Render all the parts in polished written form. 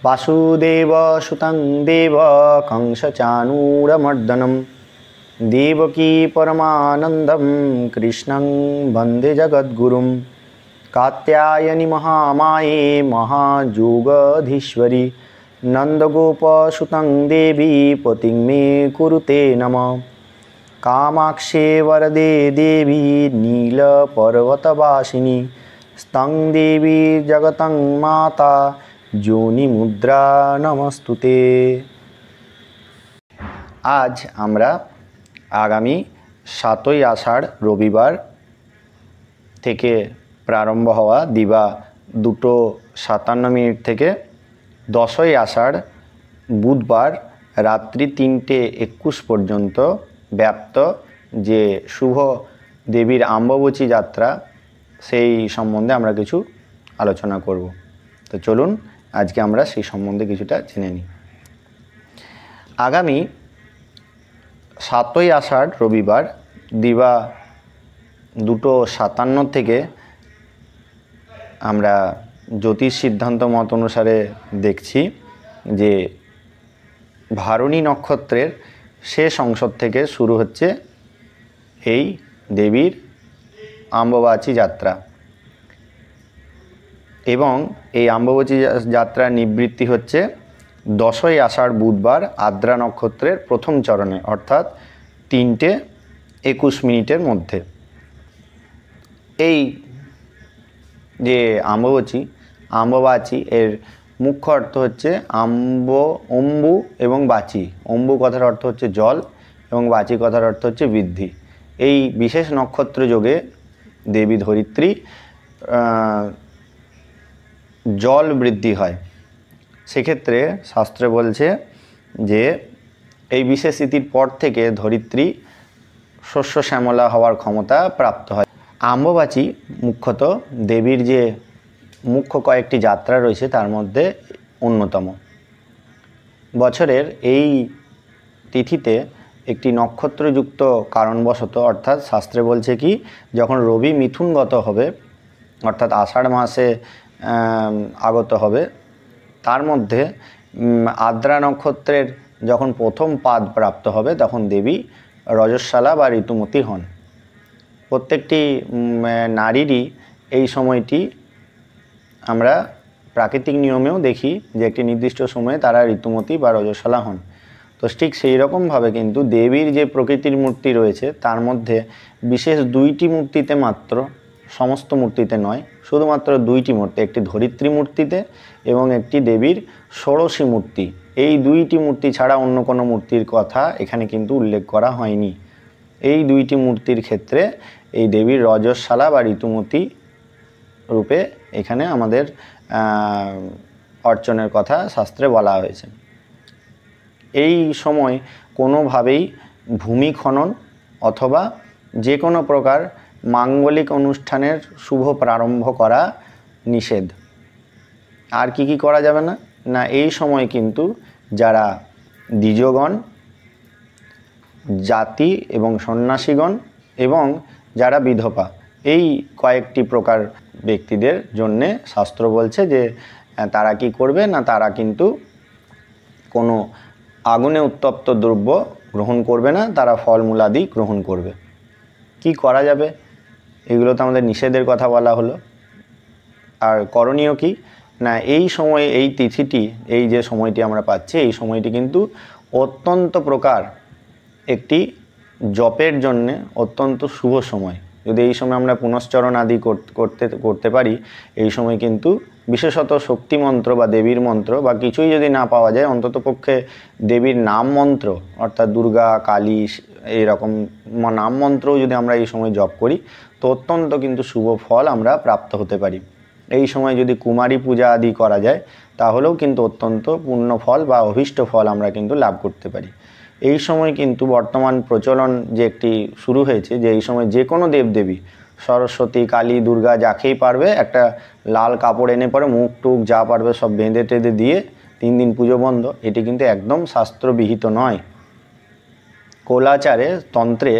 वासुदेवसुतं देव कंसचाणूरमर्दनं देवकी परमानन्दं कृष्णं वन्दे जगद्गुरुं। कात्यायनी महामाये महायोगधीश्वरी नन्दगोपसुतं देवी पतिं मे कुरुते नमः। कामाक्षे वरदे देवी नीलपर्वतवासिनी स्तं देवी जगतं माता যোনি মুদ্রা নমস্তুতে। আজ আমরা আগামী 7ই আষাঢ় রবিবার থেকে প্রারম্ভ হওয়া দিবা 2:57 থেকে 10ই আষাঢ় বুধবার রাত্রি 3:21 পর্যন্ত ব্যাপ্ত যে শুভ দেবীর আম্ববচী যাত্রা সেই সম্বন্ধে আমরা কিছু আলোচনা করব। তো চলুন আজকে আমরা সেই সম্বন্ধে কিছুটা জেনে নিই। আগামী 7ই আষাঢ় রবিবার দিবা 2:57 থেকে আমরা জ্যোতিষ সিদ্ধান্ত মত অনুসারে দেখছি যে ভারণী নক্ষত্রের শেষ অংশ থেকে শুরু হচ্ছে এই দেবীর আম্ববাচী যাত্রা এবং এই আম্ববচী যাত্রার নিবৃত্তি হচ্ছে 10ই আষাঢ় বুধবার আদ্রা নক্ষত্রের প্রথম চরণে অর্থাৎ 3:21 মধ্যে। এই যে আম্ববাচী এর মুখ্য অর্থ হচ্ছে অম্বু এবং বাচী। অম্বু কথার অর্থ হচ্ছে জল এবং বাচী কথার অর্থ হচ্ছে বৃদ্ধি। এই বিশেষ নক্ষত্র যোগে দেবী ধরিত্রী জল বৃদ্ধি হয়। সেক্ষেত্রে শাস্ত্রে বলছে যে এই বিশেষ তিথির পর থেকে ধরিত্রী শস্য শ্যামলা হওয়ার ক্ষমতা প্রাপ্ত হয়। আম্ববাচী মুখ্যত দেবীর যে মুখ্য কয়েকটি যাত্রা রয়েছে তার মধ্যে অন্যতম। বছরের এই তিথিতে একটি নক্ষত্রযুক্ত কারণবশত অর্থাৎ শাস্ত্রে বলছে কি যখন রবি মিথুনগত হবে অর্থাৎ আষাঢ় মাসে আগত হবে তার মধ্যে আদ্রা নক্ষত্রের যখন প্রথম পাদ প্রাপ্ত হবে তখন দেবী রজস্বালা বা ঋতুমতী হন। প্রত্যেকটি নারীরই এই সময়টি আমরা প্রাকৃতিক নিয়মেও দেখি যে একটি নির্দিষ্ট সময়ে তারা ঋতুমতী বা রজস্বালা হন। তো ঠিক সেই রকমভাবে কিন্তু দেবীর যে প্রকৃতির মূর্তি রয়েছে তার মধ্যে বিশেষ 2টি মূর্তিতে মাত্র, সমস্ত মূর্তিতে নয়, শুধুমাত্র 2টি মূর্তি, একটি ধরিত্রী মূর্তিতে এবং একটি দেবীর ষোড়শী মূর্তি। এই 2টি মূর্তি ছাড়া অন্য কোনো মূর্তির কথা এখানে কিন্তু উল্লেখ করা হয়নি। এই 2টি মূর্তির ক্ষেত্রে এই দেবীর রজস্বালা বা ঋতুমতী রূপে এখানে আমাদের অর্চনের কথা শাস্ত্রে বলা হয়েছে। এই সময় কোনোভাবেই ভূমি খনন অথবা যে কোনো প্রকার মাঙ্গলিক অনুষ্ঠানের শুভ প্রারম্ভ করা নিষেধ। আর কি করা যাবে না না এই সময় কিন্তু যারা দ্বিজগণ, জাতি এবং সন্ন্যাসীগণ এবং যারা বিধবা এই কয়েকটি প্রকার ব্যক্তিদের জন্যে শাস্ত্র বলছে যে তারা কি করবে না তারা কিন্তু কোনো আগুনে উত্তপ্ত দ্রব্য গ্রহণ করবে না, তারা ফলমূলাদি গ্রহণ করবে। কি করা যাবে এগুলো তো আমাদের নিষেধের কথা বলা হলো। আর করণীয় কি না এই সময় এই তিথিটি এই যে সময়টি আমরা পাচ্ছি এই সময়টি কিন্তু অত্যন্ত প্রকার একটি জপের জন্যে অত্যন্ত শুভ সময়। যদি এই সময় আমরা পুনশ্চরণ আদি করতে পারি এই সময় কিন্তু বিশেষত শক্তি মন্ত্র বা দেবীর মন্ত্র বা কিছুই যদি না পাওয়া যায় অন্তত পক্ষে দেবীর নাম মন্ত্র অর্থাৎ দুর্গা, কালী এইরকম নাম মন্ত্রও যদি আমরা এই সময় জপ করি তো অত্যন্ত কিন্তু শুভ ফল আমরা প্রাপ্ত হতে পারি। এই সময় যদি কুমারী পূজা আদি করা যায় তাহলেও কিন্তু অত্যন্ত পূর্ণ ফল বা অভীষ্ট ফল আমরা কিন্তু লাভ করতে পারি। এই সময় কিন্তু বর্তমান প্রচলন যে একটি শুরু হয়েছে যে এই সময় যে কোনো দেবদেবী সরস্বতী, কালী, দুর্গা যাকেই পারবে একটা লাল কাপড় এনে পরে মুখ টুক যা পারবে সব বেঁধে টেঁধে দিয়ে 3 দিন পুজো বন্ধ। এটি কিন্তু একদম শাস্ত্রবিহিত নয়। কোলাচারে তন্ত্রে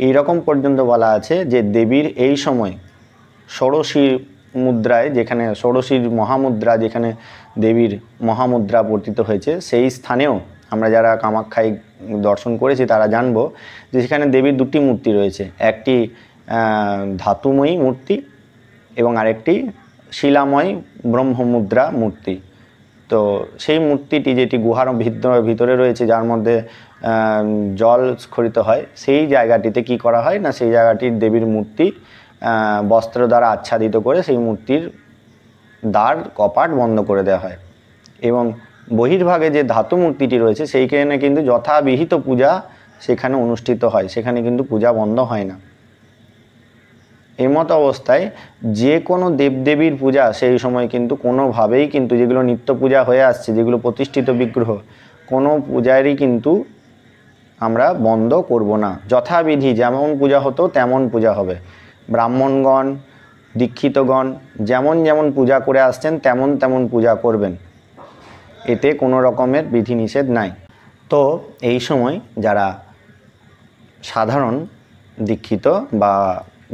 এই রকম পর্যন্ত বলা আছে যে দেবীর এই সময় ষোড়শী মুদ্রায়, যেখানে ষোড়শীর মহামুদ্রা, যেখানে দেবীর মহামুদ্রা পতিত হয়েছে, সেই স্থানেও আমরা যারা কামাখ্যায় দর্শন করেছি তারা জানবো যে সেখানে দেবীর দুটি মূর্তি রয়েছে, একটি ধাতুময়ী মূর্তি এবং আরেকটি শিলাময় ব্রহ্মমুদ্রা মূর্তি। তো সেই মূর্তিটি যেটি গুহার ভিতরে রয়েছে, যার মধ্যে জল স্খলিত হয়, সেই জায়গাটিতে কি করা হয় না, সেই জায়গাটির দেবীর মূর্তি বস্ত্র দ্বারা আচ্ছাদিত করে সেই মূর্তির দ্বার কপাট বন্ধ করে দেওয়া হয় এবং বহির্ভাগে যে ধাতু মূর্তিটি রয়েছে সেইখানে কিন্তু যথাবিহিত পূজা সেখানে অনুষ্ঠিত হয়, সেখানে কিন্তু পূজা বন্ধ হয় না। এই মতো অবস্থায় যে কোনো দেবদেবীর পূজা সেই সময় কিন্তু কোনোভাবেই কিন্তু, যেগুলো নিত্য পূজা হয়ে আসছে, যেগুলো প্রতিষ্ঠিত বিগ্রহ, কোনো পূজারই কিন্তু আমরা বন্ধ করব না। যথাবিধি যেমন পূজা হতো তেমন পূজা হবে। ব্রাহ্মণগণ, দীক্ষিতগণ যেমন যেমন পূজা করে আসছেন তেমন তেমন পূজা করবেন, এতে কোনো রকমের বিধিনিষেধ নাই। তো এই সময় যারা সাধারণ দীক্ষিত বা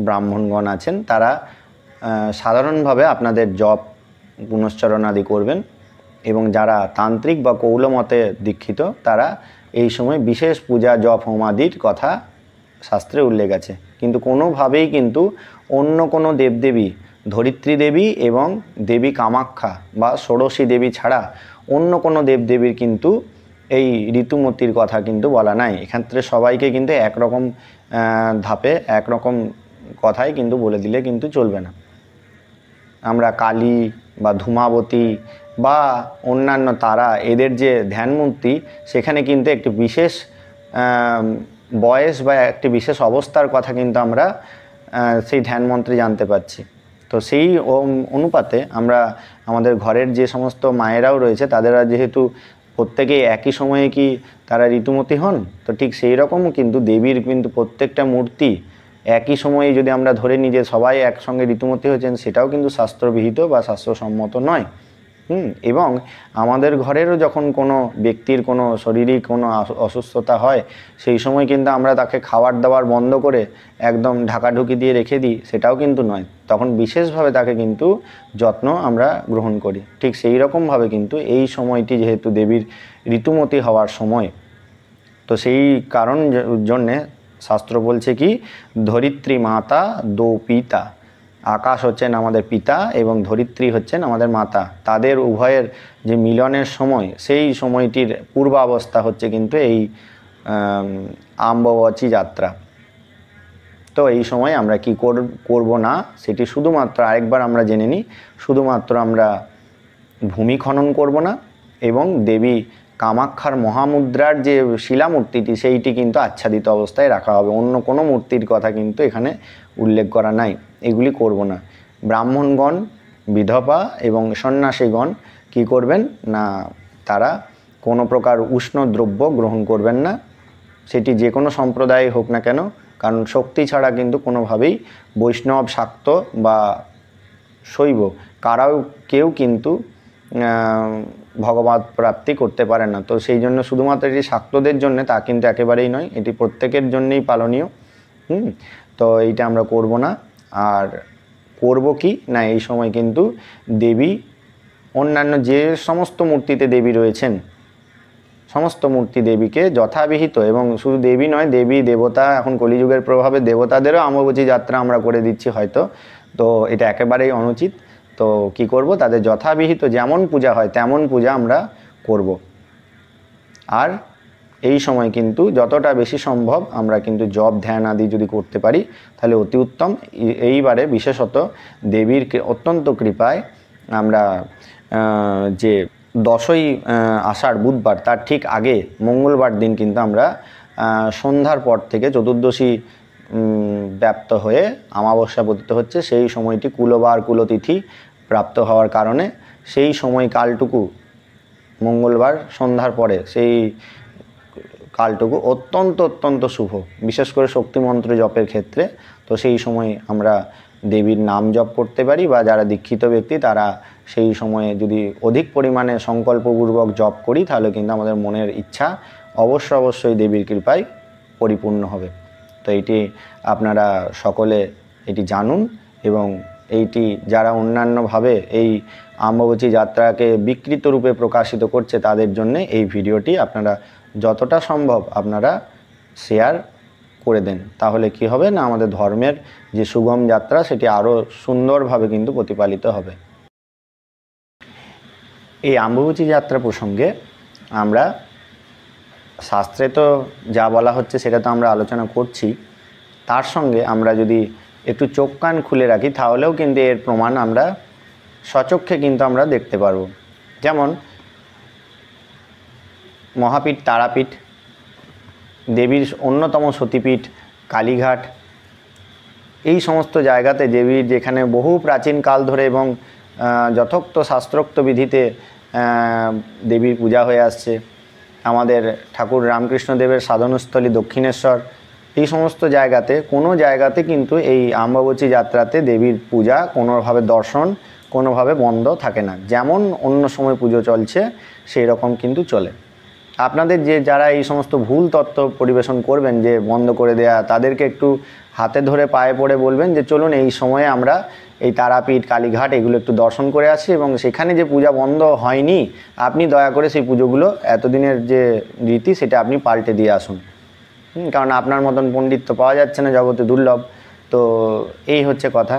ব্রাহ্মণগণ আছেন তারা সাধারণভাবে আপনাদের জপ পুনশ্চরণ আদি করবেন, এবং যারা তান্ত্রিক বা কৌলমতে দীক্ষিত তারা এই সময় বিশেষ পূজা জপ হোমাদির কথা শাস্ত্রে উল্লেখ আছে। কিন্তু কোনোভাবেই কিন্তু অন্য কোনো দেবদেবী, ধরিত্রী দেবী এবং দেবী কামাখ্যা বা ষোড়শী দেবী ছাড়া অন্য কোনো দেবদেবীর কিন্তু এই ঋতুমতির কথা কিন্তু বলা নাই। এক্ষেত্রে সবাইকে কিন্তু একরকম ধাপে একরকম কথাই কিন্তু বলে দিলে কিন্তু চলবে না। আমরা কালী বা ধূমাবতী বা অন্যান্য তারা, এদের যে ধ্যান মূর্তি, সেখানে কিন্তু একটি বিশেষ বয়স বা একটি বিশেষ অবস্থার কথা কিন্তু আমরা সেই ধ্যান মন্ত্রে জানতে পারছি। তো সেই অনুপাতে আমরা আমাদের ঘরের যে সমস্ত মায়েরাও রয়েছে তাদেরা যেহেতু প্রত্যেকেই একই সময়ে কি তারা ঋতুমতী হন, তো ঠিক সেই রকমও কিন্তু দেবীর কিন্তু প্রত্যেকটা মূর্তি একই সময়ে যদি আমরা ধরে নিই যে সবাই একসঙ্গে ঋতুমতী হয়েছেন, সেটাও কিন্তু শাস্ত্রবিহিত বা শাস্ত্রসম্মত নয়। এবং আমাদের ঘরেরও যখন কোনো ব্যক্তির কোনো শরীরিক কোনো অসুস্থতা হয়, সেই সময় কিন্তু আমরা তাকে খাবার দাবার বন্ধ করে একদম ঢাকাঢুকি দিয়ে রেখে দিই, সেটাও কিন্তু নয়। তখন বিশেষভাবে তাকে কিন্তু যত্ন আমরা গ্রহণ করি। ঠিক সেই রকমভাবে কিন্তু এই সময়টি যেহেতু দেবীর ঋতুমতী হওয়ার সময়, তো সেই কারণ জন্যে শাস্ত্র বলছে কি, ধরিত্রী মাতা দো পিতা, আকাশ হচ্ছেন আমাদের পিতা এবং ধরিত্রী হচ্ছেন আমাদের মাতা, তাদের উভয়ের যে মিলনের সময়, সেই সময়টির পূর্বাবস্থা হচ্ছে কিন্তু এই আম্ববচী যাত্রা। তো এই সময় আমরা কি করব না সেটি শুধুমাত্র আরেকবার আমরা জেনে নিই। শুধুমাত্র আমরা ভূমি খনন করব না এবং দেবী কামাখ্যার মহামুদ্রার যে শিলামূর্তিটি সেইটি কিন্তু আচ্ছাদিত অবস্থায় রাখা হবে। অন্য কোনো মূর্তির কথা কিন্তু এখানে উল্লেখ করা নাই, এগুলি করব না। ব্রাহ্মণগণ, বিধবা এবং সন্ন্যাসীগণ কি করবেন না, তারা কোনো প্রকার উষ্ণ দ্রব্য গ্রহণ করবেন না, সেটি যে কোনো সম্প্রদায় হোক না কেন, কারণ শক্তি ছাড়া কিন্তু কোনোভাবেই বৈষ্ণব, শাক্ত বা শৈব কেউ কিন্তু ভগবত প্রাপ্তি করতে পারে না। তো সেই জন্য শুধুমাত্র এটি শাক্তদের জন্য তা কিন্তু একেবারেই নয়, এটি প্রত্যেকের জন্যই পালনীয়। তো এইটা আমরা করব না। আর করব কি না, এই সময় কিন্তু দেবী, অন্যান্য যে সমস্ত মূর্তিতে দেবী রয়েছেন, সমস্ত মূর্তি দেবীকে যথাবিহিত, এবং শুধু দেবী নয়, দেবী দেবতা, এখন কলিযুগের প্রভাবে দেবতাদেরও অম্বুবাচী যাত্রা আমরা করে দিচ্ছি হয়তো, তো এটা একেবারেই অনুচিত। তো কি করব, তাদের যথাবিহিত যেমন পূজা হয় তেমন পূজা আমরা করব। আর এই সময় কিন্তু যতটা বেশি সম্ভব আমরা কিন্তু জপ ধ্যান আদি যদি করতে পারি তাহলে অতি উত্তম। এইবারে বিশেষত দেবীর অত্যন্ত কৃপায় আমরা যে 10ই আষাঢ় বুধবার, তার ঠিক আগে মঙ্গলবার দিন কিন্তু আমরা সন্ধ্যার পর থেকে চতুর্দশী ব্যাপ্ত হয়ে অমাবস্যা পতিত হচ্ছে, সেই সময়টি কুলবার কুলতিথি প্রাপ্ত হওয়ার কারণে সেই সময়কালটুকু মঙ্গলবার সন্ধ্যার পরে সেই কালটুকু অত্যন্ত শুভ, বিশেষ করে শক্তিমন্ত্র জপের ক্ষেত্রে। তো সেই সময় আমরা দেবীর নাম জপ করতে পারি, বা যারা দীক্ষিত ব্যক্তি তারা সেই সময়ে যদি অধিক পরিমাণে সংকল্পপূর্বক জপ করি তাহলে কিন্তু আমাদের মনের ইচ্ছা অবশ্যই দেবীর কৃপায় পরিপূর্ণ হবে। তো এটি আপনারা সকলে এটি জানুন এবং এইটি যারা অন্যান্যভাবে এই আম্বুবাচী যাত্রাকে বিকৃত রূপে প্রকাশিত করছে তাদের জন্য এই ভিডিওটি আপনারা যতটা সম্ভব আপনারা শেয়ার করে দেন। তাহলে কি হবে না, আমাদের ধর্মের যে সুগম যাত্রা সেটি আরও সুন্দরভাবে কিন্তু প্রতিপালিত হবে। এই আম্বুবাচী যাত্রা প্রসঙ্গে আমরা শাস্ত্রে তো যা বলা হচ্ছে সেটা তো আমরা আলোচনা করছি, তার সঙ্গে আমরা যদি একটু চোখ কান খুলে রাখি তাহলেও কিন্তু এর প্রমাণ আমরা সচক্ষে কিন্তু আমরা দেখতে পারবো। যেমন মহাপীঠ তারাপীঠ, দেবীর অন্যতম সতীপীঠ কালীঘাট, এই সমস্ত জায়গাতে দেবীর যেখানে বহু প্রাচীন কাল ধরে এবং যথোক্ত শাস্ত্রোক্ত বিধিতে দেবীর পূজা হয়ে আসছে। আমাদের ঠাকুর রামকৃষ্ণদেবের সাধনস্থলী দক্ষিণেশ্বর, এই সমস্ত জায়গাতে কোনো জায়গাতে কিন্তু এই আম্বুবাচী যাত্রাতে দেবীর পূজা কোনোভাবে দর্শন কোনোভাবে বন্ধ থাকে না। যেমন অন্য সময় পুজো চলছে সেই রকম কিন্তু চলে। আপনাদের যারা এই সমস্ত ভুল তথ্য পরিবেশন করবেন যে বন্ধ করে দেয়া, তাদেরকে একটু হাতে ধরে পায়ে পড়ে বলবেন যে চলুন এই সময়ে আমরা এই তারাপীঠ কালীঘাট এগুলো একটু দর্শন করে আসি, এবং সেখানে যে পূজা বন্ধ হয়নি আপনি দয়া করে সেই পুজোগুলো এতদিনের যে রীতি সেটা আপনি পাল্টে দিয়ে আসুন। কারণ আপনার মতন পণ্ডিত তো পাওয়া যাচ্ছে না, জগতে দুর্লভ। তো এই হচ্ছে কথা,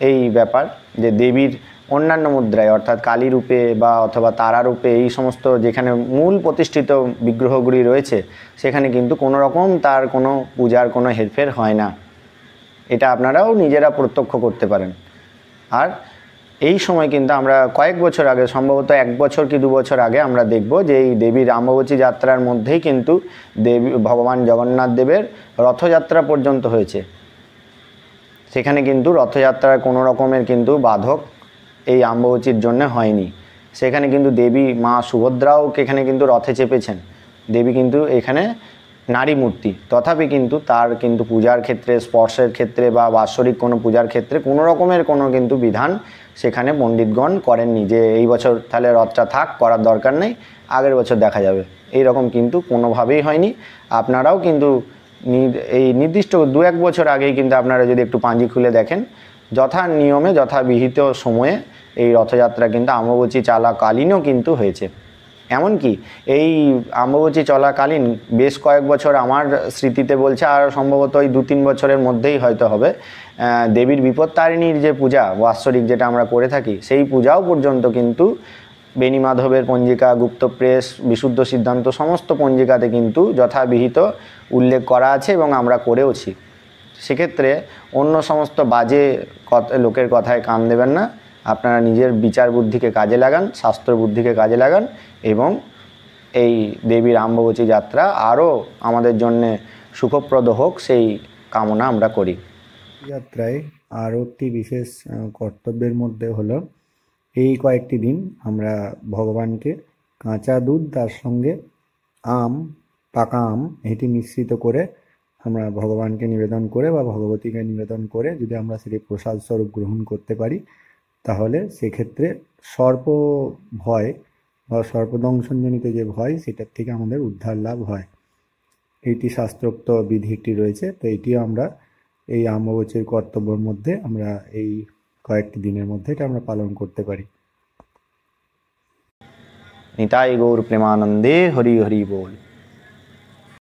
এই ব্যাপার যে দেবীর অন্যান্য মুদ্রায় অর্থাৎ কালী রূপে বা অথবা তারা রূপে এই সমস্ত যেখানে মূল প্রতিষ্ঠিত বিগ্রহগুলি রয়েছে সেখানে কিন্তু কোনো রকম তার কোনো পূজার কোনো হেরফের হয় না। এটা আপনারাও নিজেরা প্রত্যক্ষ করতে পারেন। আর এই সময় কিন্তু আমরা কয়েক বছর আগে, সম্ভবত 1 বছর কি 2 বছর আগে আমরা দেখব যে এই দেবীর আম্বুবাচী যাত্রার মধ্যেই কিন্তু দেবী ভগবান জগন্নাথ দেবের রথযাত্রা পর্যন্ত হয়েছে। সেখানে কিন্তু রথযাত্রার কোনো রকমের কিন্তু বাধক এই আম্বুবাচীর জন্য হয়নি। সেখানে কিন্তু দেবী মা সুভদ্রাও এখানে কিন্তু রথে চেপেছেন। দেবী কিন্তু এখানে নারী মূর্তি, তথাপি কিন্তু তার কিন্তু পূজার ক্ষেত্রে, স্পর্শের ক্ষেত্রে বা বাৎসরিক কোনো পূজার ক্ষেত্রে কোনো রকমের কোনো কিন্তু বিধান সেখানে পণ্ডিতগণ করেননি যে এই বছর তাহলে রথটা থাক, করার দরকার নেই, আগের বছর দেখা যাবে, এই রকম কিন্তু কোনোভাবেই হয়নি। আপনারাও কিন্তু এই নির্দিষ্ট 2-1 বছর আগেই কিন্তু আপনারা যদি একটু পাঁজি খুলে দেখেন, যথা নিয়মে যথাবিহিত সময়ে এই রথযাত্রা কিন্তু আম্বুবাচী চলাকালীনও কিন্তু হয়েছে। এমনকি এই আম্বুবাচী চলাকালীন বেশ কয়েক বছর আমার স্মৃতিতে বলছে, আর সম্ভবত ওই 2-3 বছরের মধ্যেই হয়তো হবে, দেবীর বিপত্তারিণীর যে পূজা বাৎসরিক যেটা আমরা করে থাকি সেই পূজাও পর্যন্ত কিন্তু বেণী মাধবের পঞ্জিকা, গুপ্তপ্রেস, বিশুদ্ধ সিদ্ধান্ত সমস্ত পঞ্জিকাতে কিন্তু যথাবিহিত উল্লেখ করা আছে এবং আমরা করেওছি। সেক্ষেত্রে অন্য সমস্ত বাজে লোকের কথায় কান দেবেন না, আপনারা নিজের বিচার বুদ্ধিকে কাজে লাগান, শাস্ত্র বুদ্ধিকে কাজে লাগান এবং এই দেবীর আম্বুবাচী যাত্রা আরও আমাদের জন্যে সুখপ্রদ হোক সেই কামনা আমরা করি। যাত্রায় আরও একটি বিশেষ কর্তব্যের মধ্যে হলো এই কয়েকটি দিন আমরা ভগবানকে কাঁচা দুধ তার সঙ্গে আম, পাকা আম এটি মিশ্রিত করে আমরা ভগবানকে নিবেদন করে বা ভগবতীকে নিবেদন করে যদি আমরা সেটি প্রসাদ স্বরূপ গ্রহণ করতে পারি তাহলে সেক্ষেত্রে সর্প ভয় বা সর্পদংশনজনিত যে ভয় সেটার থেকে আমাদের উদ্ধার লাভ হয়। এইটি শাস্ত্রোক্ত বিধিটি রয়েছে, তো এটিও আমরা এই আম্বুবাচীর কর্তব্যের মধ্যে আমরা এই কয়েকটি দিনের মধ্যে এটা আমরা পালন করতে পারি। নিতাই গৌর প্রেমানন্দে হরি হরি বল।